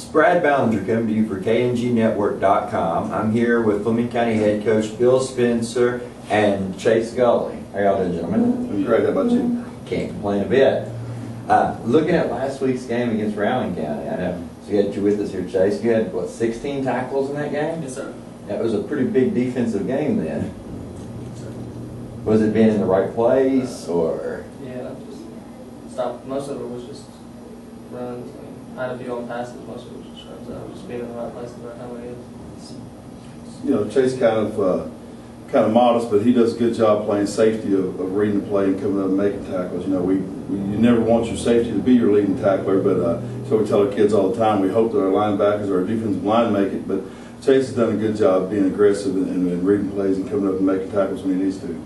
Brad Ballinger coming to you for KNGNetwork.com. I'm here with Fleming County Head Coach Bill Spencer and Chase Gully. How y'all doing, gentlemen? I'm great. How about you? Can't complain a bit. Looking at last week's game against Fleming County, I know. So you had you with us here, Chase. You had, what, 16 tackles in that game? Yes, sir. That was a pretty big defensive game then. Yes, sir. Was it being in the right place, or? Yeah, just stopped. Most of it was just runs. I had a few on passes. Most of it was just runs. I was just being in the right place at the right time. I guess. You know, Chase kind of modest, but he does a good job playing safety of reading the play and coming up and making tackles. You know, you never want your safety to be your leading tackler, but so we tell our kids all the time. We hope that our linebackers or our defensive line make it, but Chase has done a good job being aggressive and reading plays and coming up and making tackles when he needs to.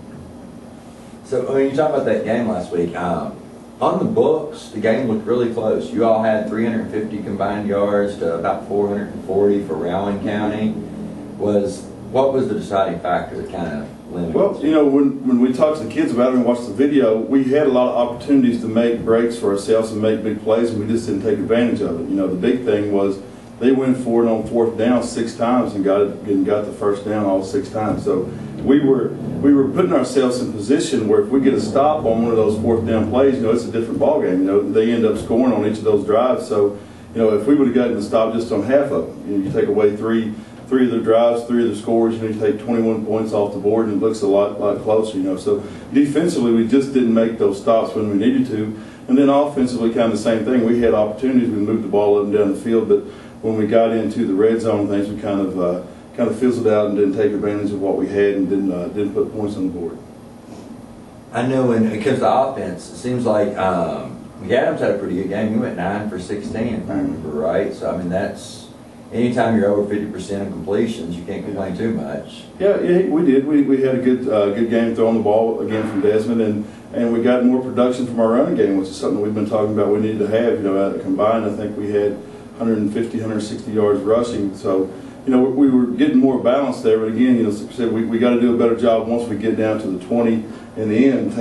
So when you talk about that game last week, on the books, the game looked really close. You all had 350 combined yards to about 440 for Fleming County. What was the deciding factor that kind of limited? Well, you know, when we talked to the kids about it and watched the video, we had a lot of opportunities to make breaks for ourselves and make big plays, and we just didn't take advantage of it. You know, the big thing was they went for it on fourth down 6 times and got the first down all 6 times. So we were putting ourselves in position where if we get a stop on one of those fourth down plays, you know, it's a different ball game. You know, they end up scoring on each of those drives. So, you know, if we would have gotten the stop just on half of them, you know, you take away three of their drives, 3 of their scores, you know, you take 21 points off the board, and it looks a lot closer, you know. So defensively, we just didn't make those stops when we needed to. And then offensively, kind of the same thing. We had opportunities. We moved the ball up and down the field, but when we got into the red zone things, we kind of fizzled out and didn't take advantage of what we had and didn't put points on the board. I know when it comes to offense, it seems like Adams had a pretty good game. He went 9 for 16, if I remember right. So, I mean, that's anytime you're over 50% of completions, you can't complain too much. Yeah, we did. We had a good game throwing the ball again from Desmond, and we got more production from our running game, which is something we've been talking about we needed to have. You know, combined, I think we had 150, 160 yards rushing. So, you know, we were getting more balance there. But again, you know, like I said, we got to do a better job once we get down to the 20 in the end,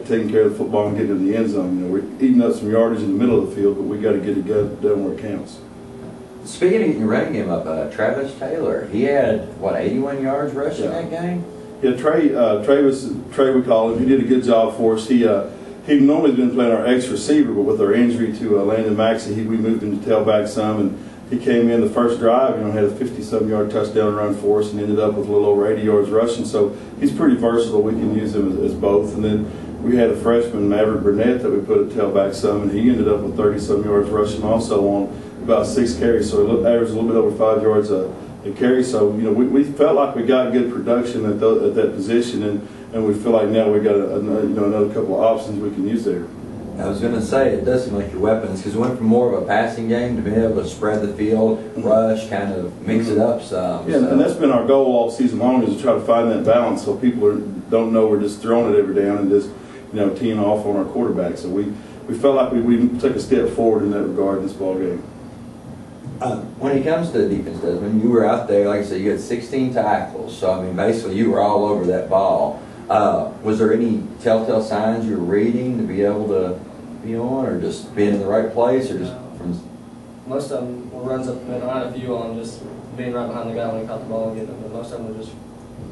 taking care of the football and getting in the end zone. You know, we're eating up some yardage in the middle of the field, but we got to get it done where it counts. Speaking of getting your running game up, Travis Taylor, he had, what, 81 yards rushing that game? Yeah, Trey, we call him. He did a good job for us. He'd normally been playing our X receiver, but with our injury to Landon Maxey, we moved him to tailback some, and he came in the first drive, you know, had a 57-yard touchdown run for us and ended up with a little over 80 yards rushing. So he's pretty versatile. We can use him as both. And then we had a freshman, Maverick Burnett, that we put at tailback some, and he ended up with 30-some yards rushing also on about 6 carries. So he averaged a little bit over 5 yards a carry. So, you know, we felt like we got good production at that position, and we feel like now we got another couple of options we can use there. I was going to say, it does seem like your weapons, because it went from more of a passing game to being able to spread the field, rush, kind of mix it up some. Yeah, so. And that's been our goal all season long, is to try to find that balance so people don't know we're just throwing it every down and just, you know, teeing off on our quarterback. So we felt like we took a step forward in that regard in this ball game. When it comes to defense, Desmond, you were out there, like I said, you had 16 tackles. So, I mean, basically you were all over that ball. Was there any telltale signs you were reading to be able to be on, or just being in the right place, or just from? Most of them were runs up the middle. I had a few on just being right behind the guy when he caught the ball and getting it, but most of them were just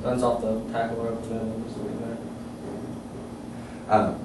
runs off the tackle or up the middle and just leaving there.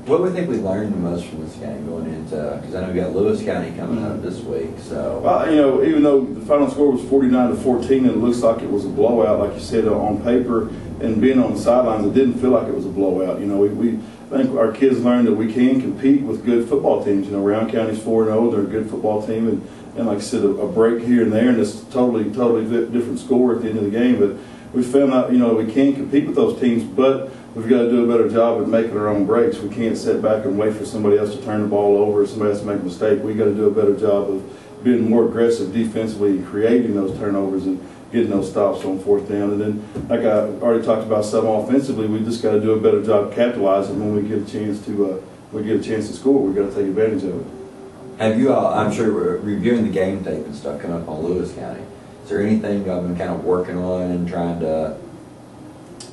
What do we think we learned the most from this game going into? Because I know we got Lewis County coming up this week. So, well, you know, even though the final score was 49-14, and it looks like it was a blowout, like you said, on paper, and being on the sidelines, it didn't feel like it was a blowout. You know, I think our kids learned that we can compete with good football teams. You know, Round County's 4-0; they're a good football team, and like I said, a break here and there, and it's totally different score at the end of the game. But we found out, you know, we can compete with those teams, but we've got to do a better job at making our own breaks. We can't sit back and wait for somebody else to turn the ball over or somebody else to make a mistake. We've got to do a better job of being more aggressive defensively and creating those turnovers and getting those stops on fourth down. And then, like I already talked about, some offensively, we just got to do a better job capitalizing when we get a chance to score. We've got to take advantage of it. Have you all, I'm sure, we're reviewing the game tape and stuff coming up on Lewis County. Is there anything y'all been kind of working on and trying to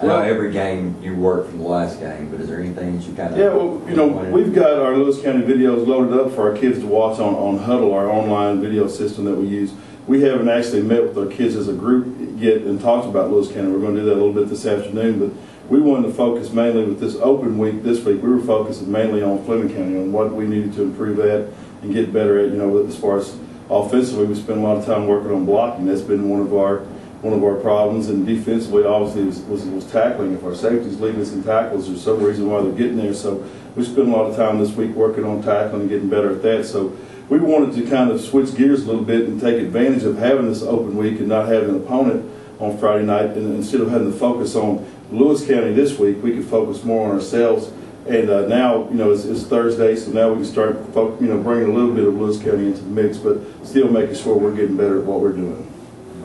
I know every game you work from the last game, but is there anything that you kind of... Yeah, well, you know, we've got our Lewis County videos loaded up for our kids to watch on Huddle, our online video system that we use. We haven't actually met with our kids as a group yet and talked about Lewis County. We're going to do that a little bit this afternoon, but we wanted to focus mainly with this open week this week. We were focusing mainly on Fleming County, on what we needed to improve at and get better at. You know, as far as offensively, we spent a lot of time working on blocking. That's been one of our problems, and defensively, obviously, was tackling. If our safeties leading us in tackles, there's some reason why they're getting there. So we spent a lot of time this week working on tackling and getting better at that. So we wanted to kind of switch gears a little bit and take advantage of having this open week and not having an opponent on Friday night. And instead of having to focus on Lewis County this week, we could focus more on ourselves. And now, you know, it's Thursday, so now we can start, you know, bringing a little bit of Lewis County into the mix, but still making sure we're getting better at what we're doing.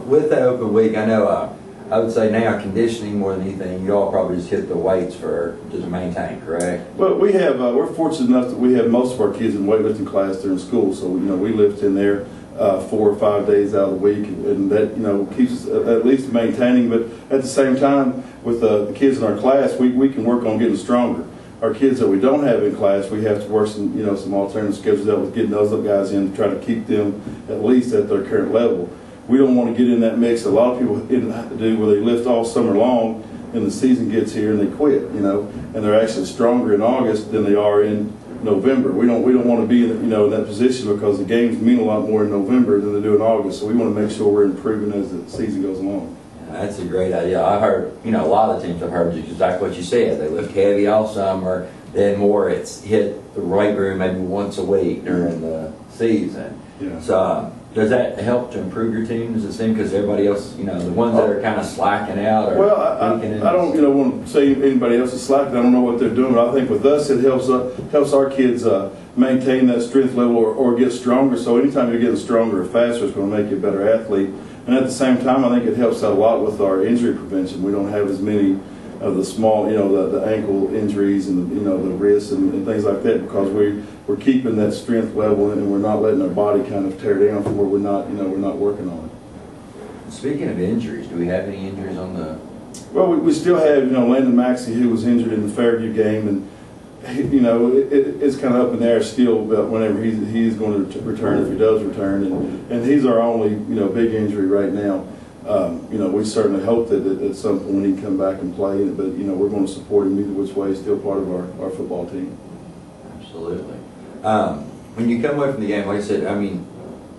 With that open week, I know I would say now conditioning more than anything, you all probably just hit the weights for just to maintain, correct? Well, we have we're fortunate enough that we have most of our kids in weightlifting class during school, so you know we lift in there 4 or 5 days out of the week, and that, you know, keeps us at least maintaining. But at the same time, with the kids in our class, we can work on getting stronger. Our kids that we don't have in class, we have to work some, you know, some alternative schedules out with getting those guys in to try to keep them at least at their current level. We don't want to get in that mix. A lot of people do where they lift all summer long and the season gets here and they quit, you know, and they're actually stronger in August than they are in November. We don't want to be in, you know, in that position, because the games mean a lot more in November than they do in August. So we want to make sure we're improving as the season goes along. That's a great idea. I heard, you know, a lot of the teams I've heard is exactly what you said. They lift heavy all summer, then more it's hit the weight room maybe once a week during the season. Yeah. So does that help to improve your team? Does it seem, because everybody else, you know, the ones that are kind of slacking out? Or well, I don't, you know, want to say anybody else is slacking. I don't know what they're doing, but I think with us it helps our kids maintain that strength level or get stronger. So anytime you're getting stronger or faster, it's going to make you a better athlete. And at the same time, I think it helps out a lot with our injury prevention. We don't have as many of the small, you know, the ankle injuries and the, you know, the wrists and things like that, because we're keeping that strength level and we're not letting our body kind of tear down from where we're not, you know, we're not working on it. Speaking of injuries, do we have any injuries on the? Well, we still have, you know, Landon Maxey, who was injured in the Fairview game, and you know, it's kind of up in the air still about whenever he's going to return, if he does return, and he's our only, you know, big injury right now. You know, we certainly hope that at some point he can come back and play, but you know, we're going to support him either which way. He's still part of our football team. Absolutely. When you come away from the game, like I said, I mean,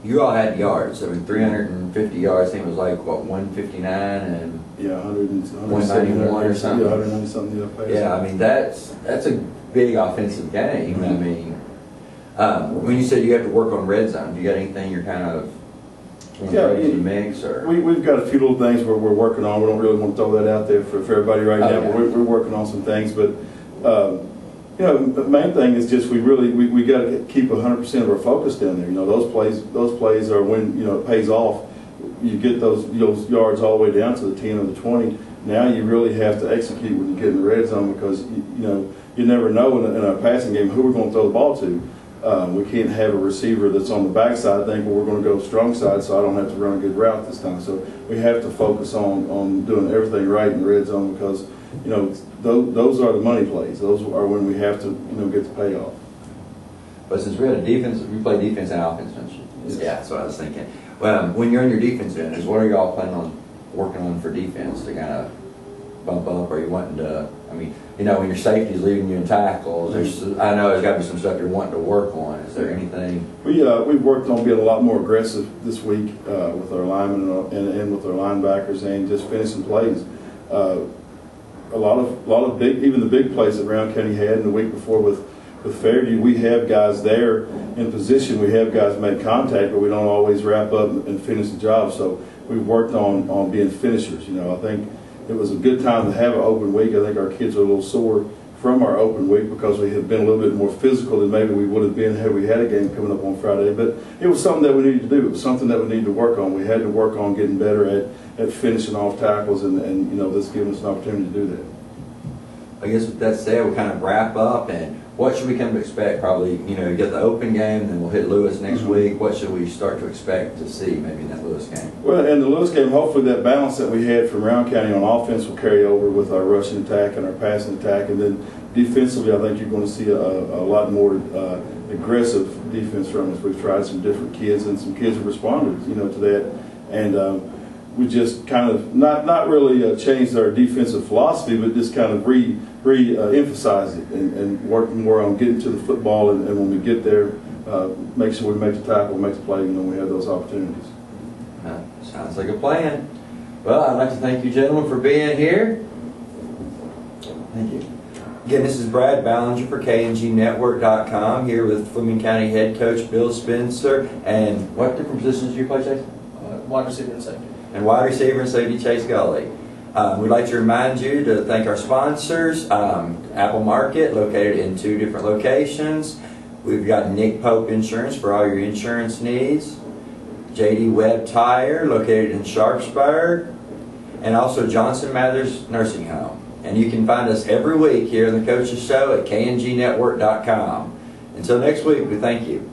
you all had yards. I mean, 350 yards. I think it was like what, 159 and yeah, 191 or something. Yeah, 190 something. Yeah, I mean that's a big offensive game. Mm-hmm. I mean, when you said you have to work on red zone, do you got anything you're kind of mix, or? We've got a few little things we're working on. We don't really want to throw that out there for everybody right now, but we're working on some things. But you know, the main thing is just we got to keep 100% of our focus down there. You know, those plays are when, you know, it pays off. You get those yards all the way down to the 10 or the 20. Now you really have to execute when you get in the red zone, because you know, you never know in a passing game who we're going to throw the ball to. We can't have a receiver that's on the backside think, well, we're going to go strong side, so I don't have to run a good route this time. So we have to focus on doing everything right in the red zone, because you know, those are the money plays. Those are when we have to, you know, get the payoff. But since we had a defense, we play defense and offense, don't you? Yes. Yeah, that's what I was thinking. Well, when you're on your defense end, what are y'all planning on working on for defense to kind of bump up? Are you wanting to, I mean, you know, when your safety's leading you in tackles, I know there's got to be some stuff you're wanting to work on. Is there anything? We've worked on being a lot more aggressive this week with our linemen and with our linebackers, and just finishing plays. A lot of big, even the big plays that Brown County had in the week before with Fairview, we have guys there in position. We have guys make contact, but we don't always wrap up and finish the job. So we've worked on being finishers. You know, I think it was a good time to have an open week. I think our kids are a little sore from our open week because we have been a little bit more physical than maybe we would have been had we had a game coming up on Friday. But it was something that we needed to do. It was something that we needed to work on. We had to work on getting better at finishing off tackles, and you know, this giving us an opportunity to do that. I guess with that said, we'll kind of wrap up. And what should we come to expect? Probably, you know, you get the open game, then we'll hit Lewis next week. What should we start to expect to see maybe in that Lewis game? Well, in the Lewis game, hopefully that balance that we had from Round County on offense will carry over with our rushing attack and our passing attack. And then defensively, I think you're going to see a lot more aggressive defense from us. We've tried some different kids, and some kids have responded, you know, to that. And we just kind of not really changed our defensive philosophy, but just kind of re-emphasize it and work more on getting to the football. And when we get there, make sure we make the tackle, make the play, when we have those opportunities. Sounds like a plan. Well, I'd like to thank you gentlemen for being here. Thank you. Again, this is Brad Ballinger for KNGNetwork.com here with Fleming County head coach Bill Spencer. And what different positions do you play, Chase? Wide receiver and safety. And wide receiver and safety Chase Gully. We'd like to remind you to thank our sponsors, Apple Market, located in 2 different locations. We've got Nick Pope Insurance for all your insurance needs. J.D. Webb Tire, located in Sharpsburg. And also Johnson Mathers Nursing Home. And you can find us every week here in the Coach's Show at KNGNetwork.com. Until next week, we thank you.